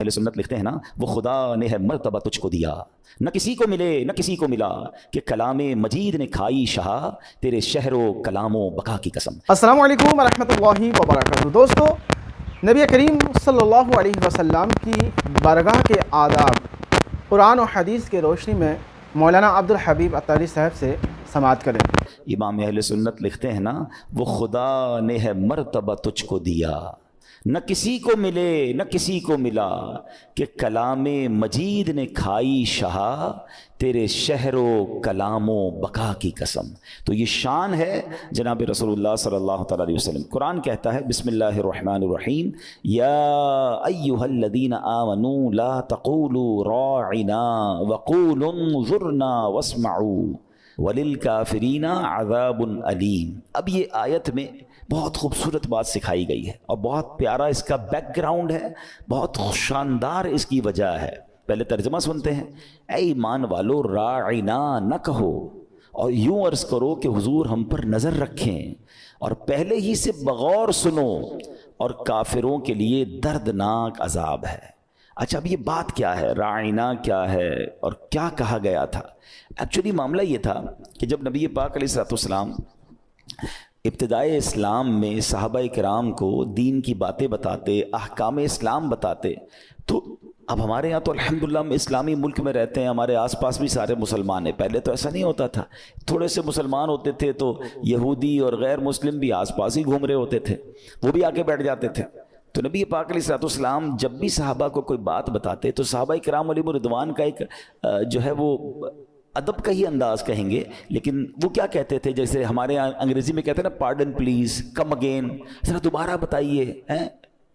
اہل سنت لکھتے ہیں نا وہ خدا نے ہے مرتبہ تجھ کو دیا، نہ کسی کو ملے نہ کسی کو ملا، کہ کلام مجید نے کھائی شہا تیرے شہر و کلام و بقا کی قسم۔ السلام علیکم ورحمۃ اللہ وبرکاتہ۔ دوستو، نبی کریم صلی اللہ علیہ وسلم کی بارگاہ کے آداب قرآن و حدیث کے روشنی میں مولانا عبدالحبیب عطاری صاحب سے سماعت کریں۔ امام اہل سنت لکھتے ہیں نا وہ خدا نے ہے مرتبہ تجھ کو دیا، نہ کسی کو ملے نہ کسی کو ملا، کہ کلام مجید نے کھائی شہا تیرے شہر و کلام و بقا کی قسم۔ تو یہ شان ہے جناب رسول اللہ صلی اللہ تعالیٰ علیہ وسلم۔ قرآن کہتا ہے بسم اللہ الرحمن الرحیم، یا ایہا الذین آمنوا لا تقولوا راعنا وقولوا انظرنا واسمعوا وللکافرین عذاب علیم۔ اب یہ آیت میں بہت خوبصورت بات سکھائی گئی ہے اور بہت پیارا اس کا بیک گراؤنڈ ہے، بہت شاندار اس کی وجہ ہے۔ پہلے ترجمہ سنتے ہیں، اے ایمان والو راعنا نہ کہو، اور یوں عرض کرو کہ حضور ہم پر نظر رکھیں، اور پہلے ہی سے بغور سنو، اور کافروں کے لیے دردناک عذاب ہے۔ اچھا، اب یہ بات کیا ہے، راعنا کیا ہے اور کیا کہا گیا تھا؟ ایکچولی معاملہ یہ تھا کہ جب نبی پاک علیہ الصلوۃ والسلام ابتدائے اسلام میں صحابہ کرام کو دین کی باتیں بتاتے، احکام اسلام بتاتے، تو اب ہمارے یہاں تو الحمدللہ ہم اسلامی ملک میں رہتے ہیں، ہمارے آس پاس بھی سارے مسلمان ہیں۔ پہلے تو ایسا نہیں ہوتا تھا، تھوڑے سے مسلمان ہوتے تھے تو یہودی اور غیر مسلم بھی آس پاس ہی گھوم رہے ہوتے تھے، وہ بھی آ کے بیٹھ جاتے تھے۔ تو نبی پاک علیہ الصلوۃ والسلام جب بھی صحابہ کو کوئی بات بتاتے تو صحابہ کرام علیہم رضوان کا ایک جو ہے وہ ادب کا ہی انداز کہیں گے، لیکن وہ کیا کہتے تھے، جیسے ہمارے یہاں انگریزی میں کہتے ہیں نا پارڈن پلیز، کم اگین، ذرا دوبارہ بتائیے،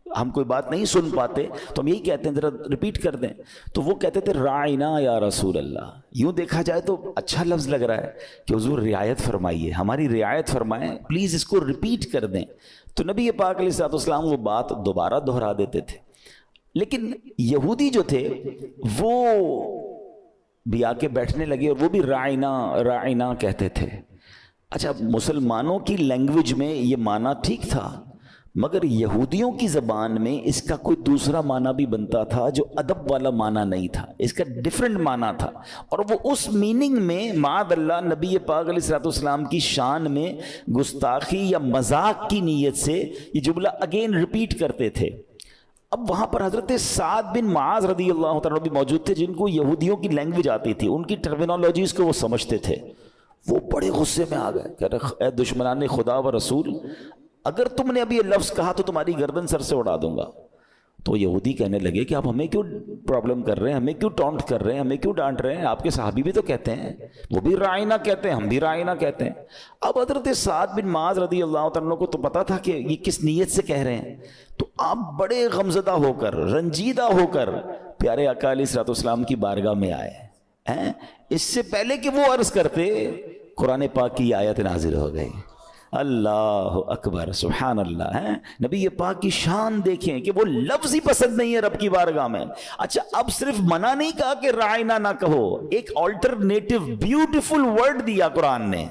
ہم کوئی بات نہیں سن پاتے تو ہم یہی کہتے ہیں ذرا ریپیٹ کر دیں۔ تو وہ کہتے تھے راعنا یا رسول اللہ۔ یوں دیکھا جائے تو اچھا لفظ لگ رہا ہے کہ حضور رعایت فرمائیے، ہماری رعایت فرمائیں، پلیز اس کو ریپیٹ کر دیں۔ تو نبی پاک علیہ الصلوۃ والسلام وہ بات دوبارہ دہرا دیتے تھے، لیکن یہودی جو تھے وہ بھی آ کے بیٹھنے لگے اور وہ بھی راعنا راعنا کہتے تھے۔ اچھا، مسلمانوں کی لینگویج میں یہ معنی ٹھیک تھا، مگر یہودیوں کی زبان میں اس کا کوئی دوسرا معنی بھی بنتا تھا جو ادب والا معنی نہیں تھا، اس کا ڈیفرنٹ معنی تھا، اور وہ اس میننگ میں معاذ اللہ نبی پاک علیہ الصلوۃ والسلام کی شان میں گستاخی یا مذاق کی نیت سے یہ جملہ اگین ریپیٹ کرتے تھے۔ اب وہاں پر حضرت سعد بن معاذ رضی اللہ تعالیٰ بھی موجود تھے، جن کو یہودیوں کی لینگویج آتی تھی، ان کی ٹرمینالوجیز کو وہ سمجھتے تھے۔ وہ بڑے غصے میں آ گئے، کہہ رہے اے دشمنان خدا و رسول، اگر تم نے ابھی یہ لفظ کہا تو تمہاری گردن سر سے اڑا دوں گا۔ تو یہودی کہنے لگے کہ آپ ہمیں کیوں پرابلم کر رہے ہیں، ہمیں کیوں ٹونٹ کر رہے ہیں، ہمیں کیوں ڈانٹ رہے ہیں، آپ کے صحابی بھی تو کہتے ہیں، وہ بھی راعنا کہتے ہیں، ہم بھی راعنا کہتے ہیں۔ اب حضرت سعد بن معاذ رضی اللہ تعالیٰ کو تو پتا تھا کہ یہ کس نیت سے کہہ رہے ہیں، تو آپ بڑے غمزدہ ہو کر، رنجیدہ ہو کر پیارے آقا علیہ الصلوۃ والسلام کی بارگاہ میں آئے ہیں۔ اس سے پہلے کہ وہ عرض کرتے، قرآن پاک کی آیت نازل ہو گئی۔ اللہ اکبر، سبحان اللہ ہے۔ نبی یہ پاک کی شان دیکھیں کہ وہ لفظ ہی پسند نہیں ہے رب کی بارگاہ میں۔ اچھا، اب صرف منع نہیں کہا کہ راعنا نہ کہو، ایک آلٹرنیٹو بیوٹیفل ورڈ دیا قرآن نے۔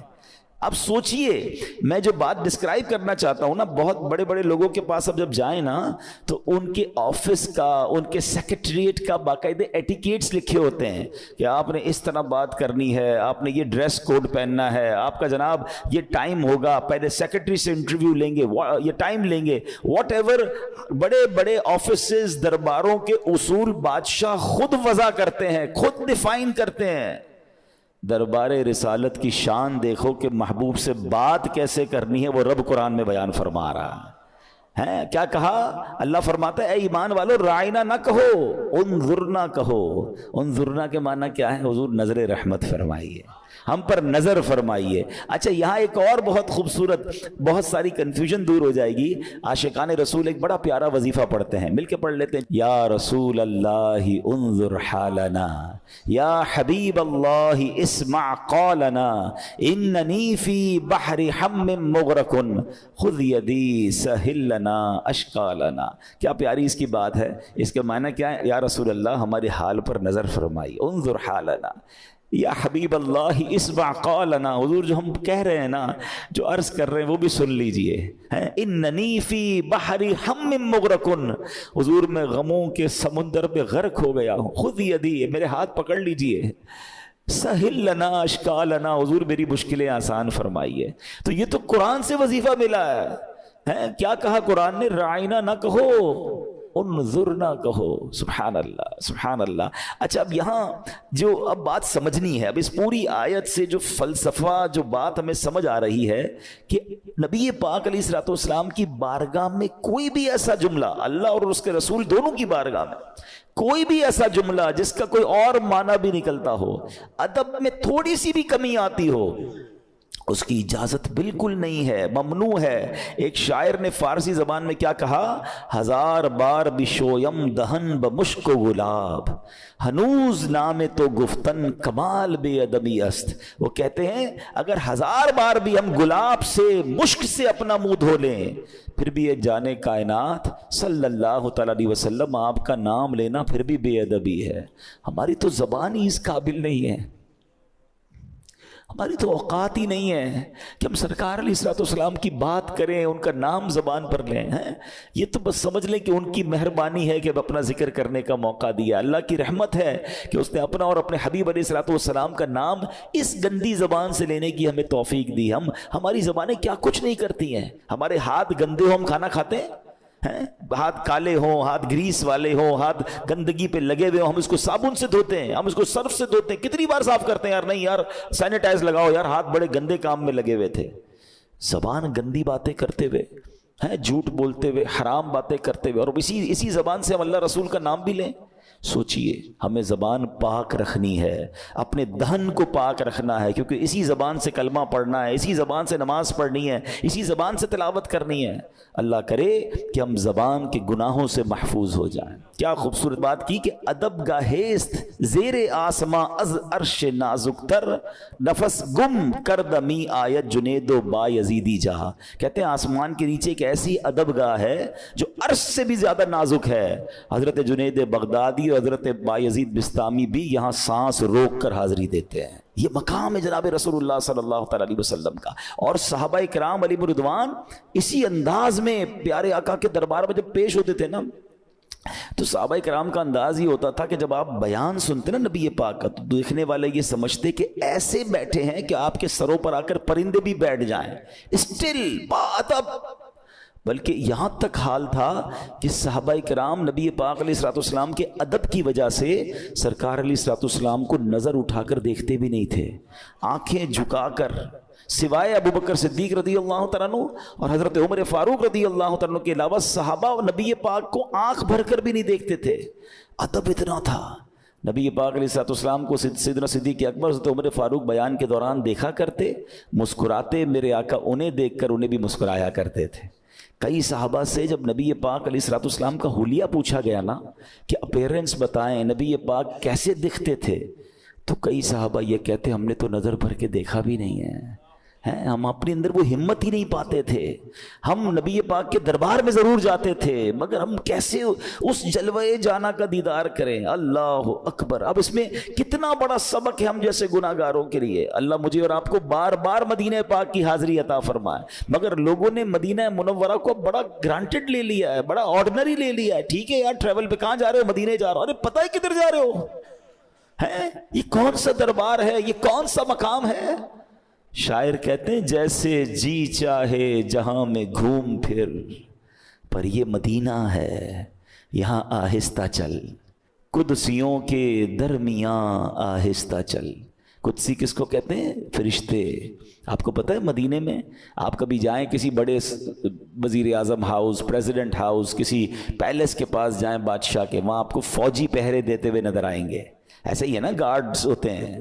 اب سوچئے، میں جو بات ڈسکرائب کرنا چاہتا ہوں نا، بہت بڑے بڑے لوگوں کے پاس اب جب جائیں نا تو ان کے آفس کا، ان کے سیکریٹریٹ کا باقاعدہ ایٹیکیٹس لکھے ہوتے ہیں کہ آپ نے اس طرح بات کرنی ہے، آپ نے یہ ڈریس کوڈ پہننا ہے، آپ کا جناب یہ ٹائم ہوگا، پہلے سیکریٹری سے انٹرویو لیں گے، یہ ٹائم لیں گے، واٹ ایور۔ بڑے بڑے آفسز، درباروں کے اصول بادشاہ خود وضع کرتے ہیں، خود ڈیفائن کرتے ہیں۔ دربار رسالت کی شان دیکھو کہ محبوب سے بات کیسے کرنی ہے، وہ رب قرآن میں بیان فرما رہا ہے۔ کیا کہا؟ اللہ فرماتا ہے اے ایمان والو راعنا نہ کہو، انظرنا کہو۔ انظرنا کے معنی کیا ہے؟ حضور نظر رحمت فرمائیے، ہم پر نظر فرمائیے۔ اچھا، یہاں ایک اور بہت خوبصورت، بہت ساری کنفیوژن دور ہو جائے گی۔ عاشقان رسول ایک بڑا پیارا وظیفہ پڑھتے ہیں، مل کے پڑھ لیتے ہیں۔ یا رسول اللہ انظر حالنا، یا حبیب اللہ اسمع قالنا، اننی فی بحر ہم مغرق خذ یدی سہل لنا اشکالنا۔ کیا پیاری اس کی بات ہے۔ اس کے معنی کیا ہے؟ یا رسول اللہ ہمارے حال پر نظر فرمائی، انظر حالنا، یا حبیب اللہ اسمع قولنا، حضور جو ہم کہہ رہے ہیں نا، جو عرض کر رہے ہیں وہ بھی سن لیجئے. اننی فی بحر ہم مغرقن، حضور میں غموں کے سمندر پہ غرق ہو گیا ہوں. خذ یدی، میرے ہاتھ پکڑ لیجئے. سہل لنا اشکالنا، حضور میری مشکلیں آسان فرمائیے. تو یہ تو قرآن سے وظیفہ ملا ہے. کیا کہا قرآن نے؟ رعینا نہ کہو، انظرنا کہو. سبحان اللہ سبحان اللہ. اچھا اب یہاں جو اب بات سمجھنی ہے، اب اس پوری آیت سے جو فلسفہ، جو بات ہمیں سمجھ آ رہی ہے کہ نبی پاک علیہ الصلوۃ والسلام کی بارگاہ میں کوئی بھی ایسا جملہ، اللہ اور اس کے رسول دونوں کی بارگاہ میں کوئی بھی ایسا جملہ جس کا کوئی اور معنی بھی نکلتا ہو، ادب میں تھوڑی سی بھی کمی آتی ہو، اس کی اجازت بالکل نہیں ہے، ممنوع ہے. ایک شاعر نے فارسی زبان میں کیا کہا؟ ہزار بار بشویم دہن بمشک و گلاب، ہنوز نام تو گفتن کمال بے ادبی است. وہ کہتے ہیں اگر ہزار بار بھی ہم گلاب سے، مشک سے اپنا منہ دھو لیں، پھر بھی یہ جانے کائنات صلی اللہ تعالیٰ علیہ وسلم آپ کا نام لینا پھر بھی بے ادبی ہے. ہماری تو زبان ہی اس قابل نہیں ہے، ہماری تو اوقات ہی نہیں ہے کہ ہم سرکار علیہ الصلوۃ والسلام کی بات کریں، ان کا نام زبان پر لیں. یہ تو بس سمجھ لیں کہ ان کی مہربانی ہے کہ اب اپنا ذکر کرنے کا موقع دیا. اللہ کی رحمت ہے کہ اس نے اپنا اور اپنے حبیب علیہ الصلوۃ والسلام کا نام اس گندی زبان سے لینے کی ہمیں توفیق دی. ہماری زبانیں کیا کچھ نہیں کرتی ہیں. ہمارے ہاتھ گندے ہو، ہم کھانا کھاتے ہیں؟ ہاتھ کالے ہوں، ہاتھ گریس والے ہوں، ہاتھ گندگی پہ لگے ہوئے ہوں، ہم اس کو صابن سے دھوتے ہیں، ہم اس کو سرف سے دھوتے ہیں. کتنی بار صاف کرتے ہیں؟ یار نہیں یار سینیٹائز لگاؤ یار، ہاتھ بڑے گندے کام میں لگے ہوئے تھے. زبان گندی باتیں کرتے ہوئے، جھوٹ بولتے ہوئے، حرام باتیں کرتے ہوئے، اور اسی زبان سے ہم اللہ رسول کا نام بھی لیں. سوچئے ہمیں زبان پاک رکھنی ہے، اپنے دہن کو پاک رکھنا ہے، کیونکہ اسی زبان سے کلمہ پڑھنا ہے، اسی زبان سے نماز پڑھنی ہے، اسی زبان سے تلاوت کرنی ہے. اللہ کرے کہ ہم زبان کے گناہوں سے محفوظ ہو جائیں. کیا خوبصورت بات کی کہ ادب گاہیست زیر آسماں از عرش نازک تر، نفس گم کردمی آیت جنید و با یزیدی جہاں. کہتے ہیں آسمان کے نیچے ایک ایسی ادب گاہ ہے جو عرش سے بھی زیادہ نازک ہے. حضرت جنید بغدادی اور حضرت بایزید بستامی بھی یہاں سانس روک کر حاضری دیتے ہیں. یہ مقام ہے جناب رسول اللہ صلی اللہ تعالی علیہ وسلم کا. اور صحابہ کرام علیہم رضوان اسی انداز میں پیارے آقا کے دربار میں جب پیش ہوتے تھے نا، تو صحابہ کرام کا انداز یہ ہوتا تھا کہ جب آپ بیان سنتے نا نبی پاک کا، تو دیکھنے والے یہ سمجھتے کہ ایسے بیٹھے ہیں کہ آپ کے سروں پر آ کر پرندے بھی بیٹھ جائیں، اسٹل بادب. بلکہ یہاں تک حال تھا کہ صحابہ کرام نبی پاک علیہ الصلوۃ والسلام کے ادب کی وجہ سے سرکار علیہ الصلوۃ والسلام کو نظر اٹھا کر دیکھتے بھی نہیں تھے، آنکھیں جھکا کر، سوائے ابو بکر صدیق رضی اللہ تعالیٰ عنہ اور حضرت عمر فاروق رضی اللہ تعالیٰ عنہ کے علاوہ صحابہ نبی پاک کو آنکھ بھر کر بھی نہیں دیکھتے تھے. ادب اتنا تھا. نبی پاک علیہ الصلوۃ والسلام کو سیدنا صدیق اکبر حضرت عمر فاروق بیان کے دوران دیکھا کرتے، مسکراتے، میرے آقا انہیں دیکھ کر انہیں بھی مسکرایا کرتے تھے. کئی صحابہ سے جب نبی پاک علیہ الصلوۃ والسلام کا حلیہ پوچھا گیا نا کہ اپیرنس بتائیں، نبی پاک کیسے دکھتے تھے، تو کئی صحابہ یہ کہتے ہم نے تو نظر بھر کے دیکھا بھی نہیں ہے. ہم اپنے اندر وہ ہمت ہی نہیں پاتے تھے. ہم نبی پاک کے دربار میں ضرور جاتے تھے، مگر ہم کیسے اس جلوے جانا کا دیدار کریں. اللہ اکبر. اب اس میں کتنا بڑا سبق ہے ہم جیسے گناہ گاروں کے لیے. اللہ مجھے اور آپ کو بار بار مدینہ پاک کی حاضری عطا فرمائے. مگر لوگوں نے مدینہ منورہ کو بڑا گرانٹڈ لے لیا ہے، بڑا آرڈنری لے لیا ہے. ٹھیک ہے یار ٹریول پہ کہاں جا رہے ہو؟ مدینہ جا رہا ہو. ارے پتہ ہے کدھر جا رہے ہو؟ یہ کون سا دربار ہے؟ یہ کون سا مقام ہے؟ شاعر کہتے ہیں جیسے جی چاہے جہاں میں گھوم پھر، پر یہ مدینہ ہے یہاں آہستہ چل، قدسیوں کے درمیاں آہستہ چل. قدسی کس کو کہتے ہیں؟ فرشتے. آپ کو پتہ ہے مدینے میں آپ کبھی جائیں کسی بڑے وزیر اعظم ہاؤس، پریزیڈنٹ ہاؤس، کسی پیلس کے پاس جائیں بادشاہ کے، وہاں آپ کو فوجی پہرے دیتے ہوئے نظر آئیں گے. ایسے ہی ہے نا، گارڈز ہوتے ہیں.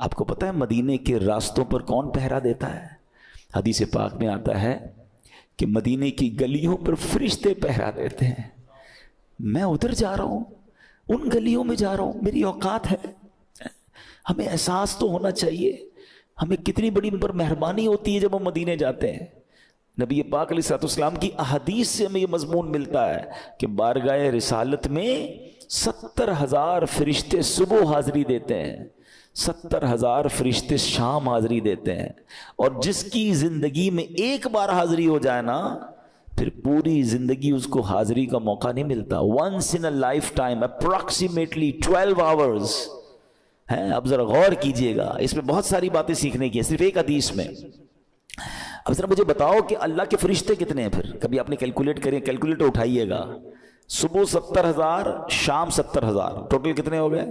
آپ کو پتہ ہے مدینے کے راستوں پر کون پہرا دیتا ہے؟ حدیث پاک میں آتا ہے کہ مدینے کی گلیوں پر فرشتے پہرا دیتے ہیں. میں ادھر جا رہا ہوں، ان گلیوں میں جا رہا ہوں، میری اوقات ہے. ہمیں احساس تو ہونا چاہیے ہمیں کتنی بڑی پر مہربانی ہوتی ہے جب ہم مدینے جاتے ہیں. نبی پاک علیہ الصلوۃ والسلام کی احادیث سے ہمیں یہ مضمون ملتا ہے کہ بارگاہ رسالت میں 70,000 فرشتے صبح حاضری دیتے ہیں، 70,000 فرشتے شام حاضری دیتے ہیں، اور جس کی زندگی میں ایک بار حاضری ہو جائے نا پھر پوری زندگی اس کو حاضری کا موقع نہیں ملتا. once in a lifetime approximately 12 hours ہیں. اب ذرا غور کیجئے گا، اس میں بہت ساری باتیں سیکھنے کی ہیں صرف ایک حدیث میں. اب ذرا مجھے بتاؤ کہ اللہ کے فرشتے کتنے ہیں؟ پھر کبھی آپ نے کیلکولیٹ کریں، کیلکولیٹر اٹھائیے گا. صبح 70,000 شام 70,000 ٹوٹل کتنے ہو گئے؟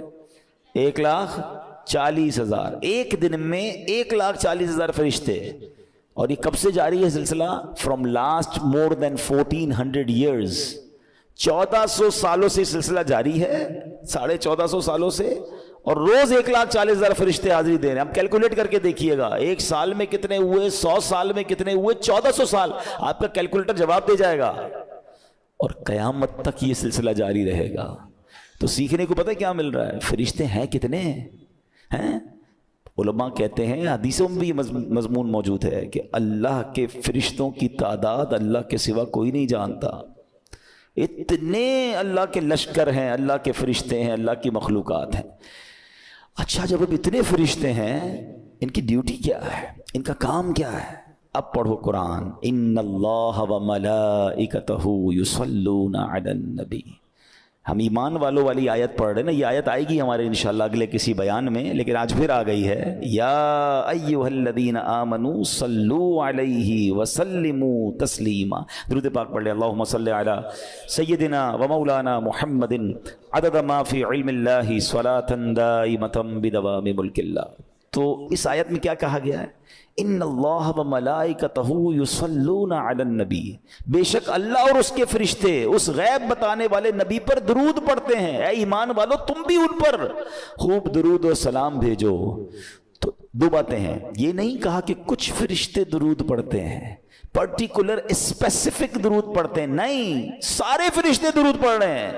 1,40,000. ایک دن میں 1,40,000 فرشتے. اور یہ کب سے جاری ہے سلسلہ؟ From last more than 1400 years. 1400 سالوں سے سلسلہ جاری ہے، 1450 سالوں سے، اور روز 1,40,000 فرشتے حاضری دے رہے ہیں. اب کیلکولیٹ کر کے دیکھیے گا، ایک سال میں کتنے ہوئے، 100 سال میں کتنے ہوئے، 1400 سال. آپ کا کیلکولیٹر جواب دے جائے گا. اور قیامت تک یہ سلسلہ جاری رہے گا. تو سیکھنے کو پتہ کیا مل رہا ہے؟ فرشتے ہیں کتنے ہیں. علماء کہتے ہیں، حدیثوں میں بھی مضمون موجود ہے کہ اللہ کے فرشتوں کی تعداد اللہ کے سوا کوئی نہیں جانتا. اتنے اللہ کے لشکر ہیں، اللہ کے فرشتے ہیں، اللہ کی مخلوقات ہیں. اچھا جب اب اتنے فرشتے ہیں، ان کی ڈیوٹی کیا ہے، ان کا کام کیا ہے؟ اب پڑھو قرآن. ان اللہ وملائکتہ یصلون علی النبی. ہم ایمان والوں والی آیت پڑھ رہے ہیں نا، یہ آیت آئے گی ہمارے انشاءاللہ اگلے کسی بیان میں، لیکن آج پھر آ گئی ہے. یا ایھا الذین آمنوا صلوا علیہ وسلموا تسلیما. درود پاک پڑھ لیں. اللہم صلی علی سیدنا و مولانا محمد عدد ما فی علم اللہ صلاۃ دائمۃ بدوام ملک اللہ. تو اس آیت میں کیا کہا گیا ہے؟ ان اللہ و ملائکتہ یصلون علی النبی. بے شک اللہ اور اس کے فرشتے اس غیب بتانے والے نبی پر درود پڑھتے ہیں. اے ایمان والو تم بھی ان پر خوب درود و سلام بھیجو. تو دو باتیں ہیں، یہ نہیں کہا کہ کچھ فرشتے درود پڑھتے ہیں، پرٹیکولر اسپیسیفک درود پڑھتے ہیں، نہیں، سارے فرشتے درود پڑھ رہے ہیں.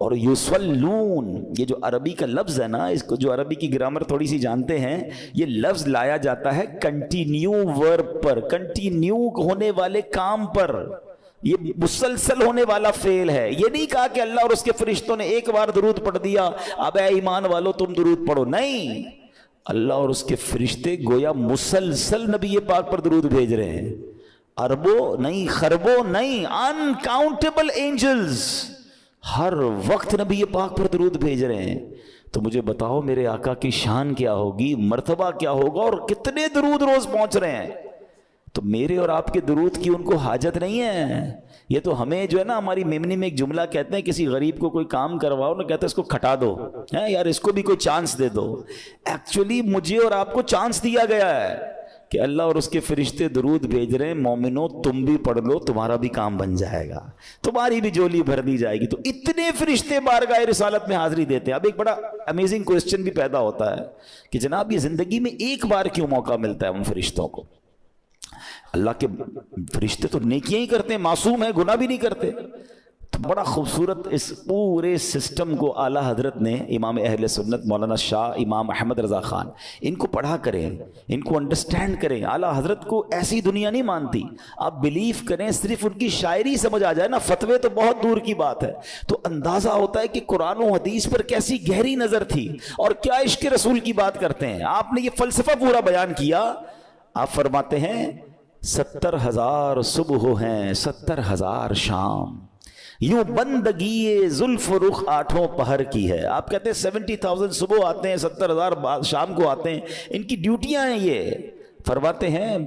اور یصلون، یہ جو عربی کا لفظ ہے نا، اس کو جو عربی کی گرامر تھوڑی سی جانتے ہیں، یہ لفظ لایا جاتا ہے کنٹینیو ورب پر، کنٹینیو ہونے والے کام پر. یہ مسلسل ہونے والا فعل ہے. یہ نہیں کہا کہ اللہ اور اس کے فرشتوں نے ایک بار درود پڑھ دیا اب اے ایمان والو تم درود پڑھو. نہیں، اللہ اور اس کے فرشتے گویا مسلسل نبی پاک پر درود بھیج رہے ہیں. اربوں نہیں، خربوں نہیں، انکاؤنٹیبل اینجلز ہر وقت نبی پاک پر درود بھیج رہے ہیں. تو مجھے بتاؤ میرے آقا کی شان کیا ہوگی، مرتبہ کیا ہوگا، اور کتنے درود روز پہنچ رہے ہیں. تو میرے اور آپ کے درود کی ان کو حاجت نہیں ہے. یہ تو ہمیں جو ہے نا، ہماری میمنی میں ایک جملہ کہتے ہیں، کسی غریب کو کوئی کام کرواؤ نا، کہتے ہیں اس کو کھٹا دو، یار اس کو بھی کوئی چانس دے دو. ایکچولی مجھے اور آپ کو چانس دیا گیا ہے کہ اللہ اور اس کے فرشتے درود بھیج رہے ہیں. مومنو تم بھی پڑھ لو، تمہارا بھی کام بن جائے گا، تمہاری بھی جولی بھر دی جائے گی. تو اتنے فرشتے بارگاہ رسالت میں حاضری دیتے ہیں. اب ایک بڑا امیزنگ کوسچن بھی پیدا ہوتا ہے کہ جناب یہ زندگی میں ایک بار کیوں موقع ملتا ہے ان فرشتوں کو؟ اللہ کے فرشتے تو نیکیاں ہی کرتے ہیں، معصوم ہیں، گناہ بھی نہیں کرتے. تو بڑا خوبصورت اس پورے سسٹم کو اعلیٰ حضرت نے امام اہل سنت مولانا شاہ امام احمد رضا خان، ان کو پڑھا کریں، ان کو انڈرسٹینڈ کریں. اعلیٰ حضرت کو ایسی دنیا نہیں مانتی. آپ بلیف کریں، صرف ان کی شاعری سمجھ آ جائے نا، فتوے تو بہت دور کی بات ہے، تو اندازہ ہوتا ہے کہ قرآن و حدیث پر کیسی گہری نظر تھی اور کیا عشق رسول کی بات کرتے ہیں. آپ نے یہ فلسفہ پورا بیان کیا. آپ فرماتے ہیں 70,000 صبح ہیں، 70,000 شام، یوں بندگی زلف و رخ آٹھوں پہر کی ہے. آپ کہتے ہیں 70,000 صبح آتے ہیں، 70,000 شام کو آتے ہیں، ان کی ڈیوٹیاں ہیں. یہ فرماتے ہیں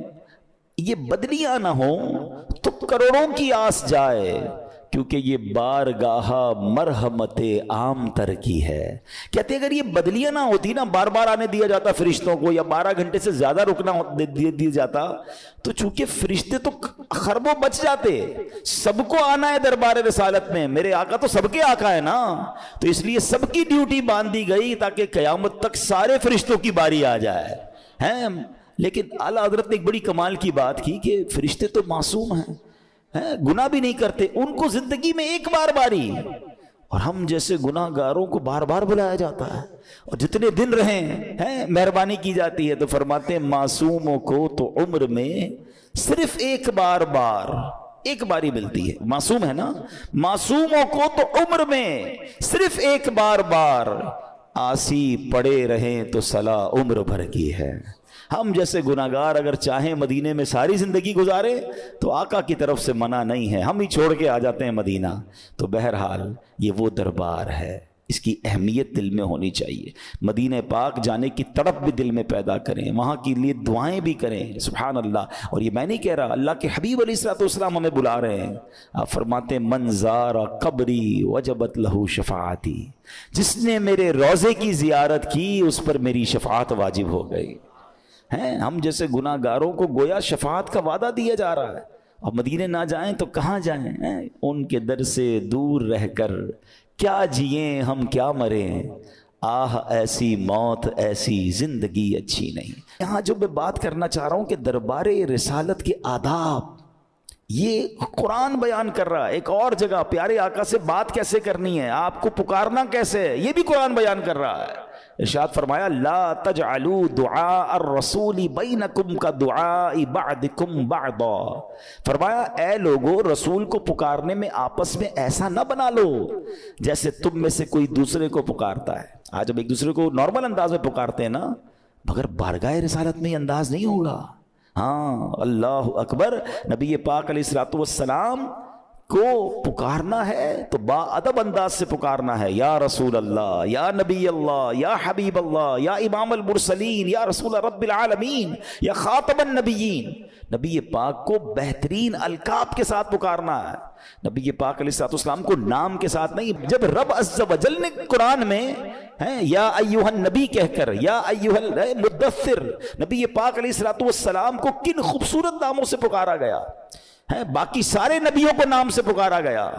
یہ بدلیاں نہ ہوں تو کروڑوں کی آس جائے، کیونکہ یہ بارگاہ مرحمت عام تر کی ہے. کہتے ہیں اگر یہ بدلیاں نہ ہوتی نا، بار بار آنے دیا جاتا فرشتوں کو، یا 12 گھنٹے سے زیادہ رکنا دیا جاتا، تو چونکہ فرشتے تو خربوں بچ جاتے. سب کو آنا ہے دربار رسالت میں، میرے آقا تو سب کے آقا ہے نا، تو اس لیے سب کی ڈیوٹی باندھ دی گئی تاکہ قیامت تک سارے فرشتوں کی باری آ جائے ہیں. لیکن اعلیٰ حضرت نے ایک بڑی کمال کی بات کی کہ فرشتے تو معصوم ہیں، گناہ بھی نہیں کرتے، ان کو زندگی میں ایک بار باری، اور ہم جیسے گناہ گاروں کو بار بار بلایا جاتا ہے، اور جتنے دن رہیں مہربانی کی جاتی ہے. تو فرماتے ہیں معصوموں کو تو عمر میں صرف ایک بار ایک باری ملتی ہے. معصوم ہے نا, معصوموں کو تو عمر میں صرف ایک بار آسی پڑے رہیں تو صلاح عمر بھر کی ہے. ہم جیسے گناہگار اگر چاہیں مدینے میں ساری زندگی گزارے تو آقا کی طرف سے منع نہیں ہے, ہم ہی چھوڑ کے آ جاتے ہیں مدینہ. تو بہرحال یہ وہ دربار ہے, اس کی اہمیت دل میں ہونی چاہیے. مدینہ پاک جانے کی تڑپ بھی دل میں پیدا کریں, وہاں کے لیے دعائیں بھی کریں. سبحان اللہ. اور یہ میں نہیں کہہ رہا, اللہ کے حبیب علیہ الصلوۃ والسلام ہمیں بلا رہے ہیں. آپ فرماتے ہیں من زار قبری وجبت لہ شفاعتی, جس نے میرے روضے کی زیارت کی اس پر میری شفاعت واجب ہو گئی. ہیں ہم جیسے گناہ گاروں کو گویا شفاعت کا وعدہ دیا جا رہا ہے. اور مدینے نہ جائیں تو کہاں جائیں؟ ان کے در سے دور رہ کر کیا جئیں ہم کیا مریں, آہ ایسی موت ایسی زندگی اچھی نہیں. یہاں جو میں بات کرنا چاہ رہا ہوں کہ دربار رسالت کے آداب یہ قرآن بیان کر رہا ہے. ایک اور جگہ پیارے آقا سے بات کیسے کرنی ہے, آپ کو پکارنا کیسے ہے, یہ بھی قرآن بیان کر رہا ہے. ارشاد فرمایا لا تجعلوا دعاء الرسول بینکم کا دعاء بعدکم بعضا. فرمایا اے لوگو, رسول کو پکارنے میں آپس میں ایسا نہ بنا لو جیسے تم میں سے کوئی دوسرے کو پکارتا ہے. آج ہم ایک دوسرے کو نارمل انداز میں پکارتے ہیں نا, مگر بارگاہ رسالت میں یہ انداز نہیں ہوگا. ہاں اللہ اکبر. نبی پاک علیہ الصلوۃ والسلام کو پکارنا ہے تو با ادب انداز سے پکارنا ہے. یا رسول اللہ, یا نبی اللہ, یا حبیب اللہ, یا امام المرسلین, یا رسول رب العالمین, یا خاتم النبیین. نبی پاک کو بہترین القاب کے ساتھ پکارنا ہے. نبی پاک علیہ الصلوۃ والسلام کو نام کے ساتھ نہیں. جب رب عز و جل نے قرآن میں یا ایھا النبی کہہ کر یا ایھا المدثر, نبی پاک علیہ الصلوۃ والسلام کو کن خوبصورت ناموں سے پکارا گیا ہے. باقی سارے نبیوں کو نام سے پکارا گیا,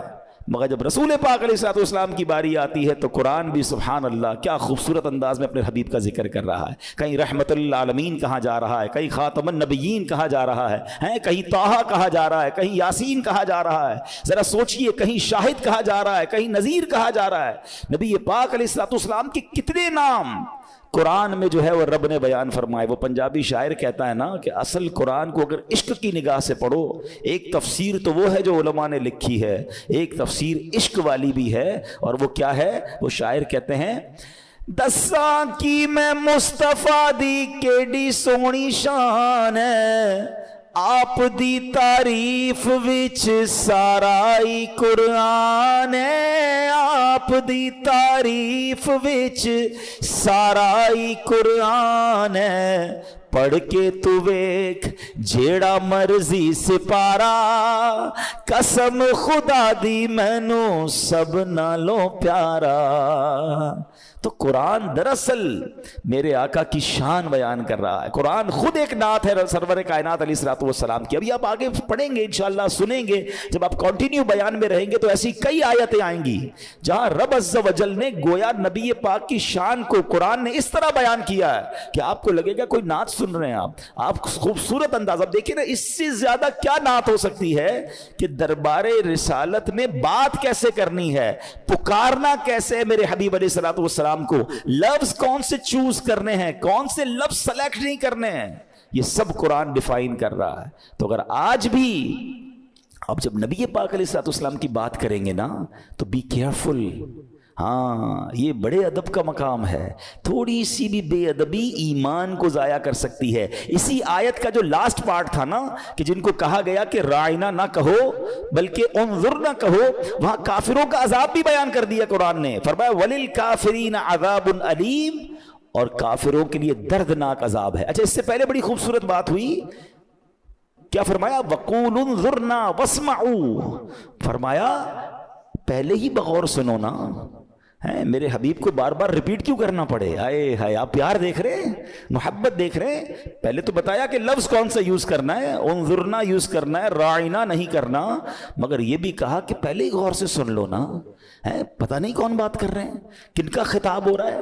مگر جب رسول پاک علیہ الصلوۃ والسلام کی باری آتی ہے تو قرآن بھی سبحان اللہ کیا خوبصورت انداز میں اپنے حبیب کا ذکر کر رہا ہے. کہیں رحمت للعالمین کہا جا رہا ہے, کہیں خاتم النبیین کہا جا رہا ہے, کہیں طٰہٰ کہا جا رہا ہے, کہیں یاسین کہا جا رہا ہے. ذرا سوچئے, کہیں شاہد کہا جا رہا ہے, کہیں نذیر کہا جا رہا ہے. نبی پاک علیہ الصلوۃ والسلام کے کتنے نام قرآن میں جو ہے وہ رب نے بیان فرمائے. وہ پنجابی شاعر کہتا ہے نا کہ اصل قرآن کو اگر عشق کی نگاہ سے پڑھو, ایک تفسیر تو وہ ہے جو علماء نے لکھی ہے, ایک تفسیر عشق والی بھی ہے. اور وہ کیا ہے؟ وہ شاعر کہتے ہیں دساں کی میں مصطفیٰ دی کیڈی سونی شان ہے, آپ دی تعریف وچ سارا ہی قرآن ہے, آپ دی تعریف وچ سارا ہی قرآن ہے. پڑھ کے تو ویکھ جیڑا مرضی سپارا, قسم خدا دی مینوں سب نالوں پیارا. تو قرآن دراصل میرے آقا کی شان بیان کر رہا ہے. قرآن خود ایک نعت ہے سرور کائنات علیہ الصلوۃ والسلام کی. ابھی آپ آگے پڑھیں گے انشاءاللہ, سنیں گے, جب آپ کنٹینیو بیان میں رہیں گے تو ایسی کئی آیتیں آئیں گی جہاں رب عز و جل نے گویا نبی پاک کی شان کو قرآن نے اس طرح بیان کیا ہے کہ آپ کو لگے گا کوئی نعت سن رہے ہیں آپ خوبصورت انداز. اب دیکھیں نا, اس سے زیادہ کیا نعت ہو سکتی ہے کہ دربار رسالت میں بات کیسے کرنی ہے, پکارنا کیسے ہے میرے حبیب علیہ الصلوۃ والسلام کو, لفظ کون سے چوز کرنے ہیں, کون سے لفظ سلیکٹ نہیں کرنے ہیں, یہ سب قرآن ڈیفائن کر رہا ہے. تو اگر آج بھی اب جب نبی پاک علیہ الصلوۃ والسلام کی بات کریں گے نا تو بی کیئرفل. ہاں یہ بڑے ادب کا مقام ہے. تھوڑی سی بھی بے ادبی ایمان کو ضائع کر سکتی ہے. اسی آیت کا جو لاسٹ پارٹ تھا نا کہ جن کو کہا گیا کہ رائنا نہ کہو بلکہ انظر نہ کہو, وہاں کافروں کا عذاب بھی بیان کر دیا قرآن نے. فرمایا وَلِلْكَافِرِينَ عَذَابٌ عَلِيمٌ, اور کافروں کے لیے دردناک عذاب ہے. اچھا, اس سے پہلے بڑی خوبصورت بات ہوئی, کیا فرمایا وَقُولُ انظُرْنَا وَاسْمَعُوا. فرمایا پہلے ہی بغور سنو نا, میرے حبیب کو بار بار ریپیٹ کیوں کرنا پڑے؟ آئے ہائے, آپ پیار دیکھ رہے ہیں, محبت دیکھ رہے ہیں. پہلے تو بتایا کہ لفظ کون سا یوز کرنا ہے, انظرنا یوز کرنا ہے, رائنا نہیں کرنا, مگر یہ بھی کہا کہ پہلے ہی غور سے سن لو نا. پتہ نہیں کون بات کر رہے ہیں, کن کا خطاب ہو رہا ہے.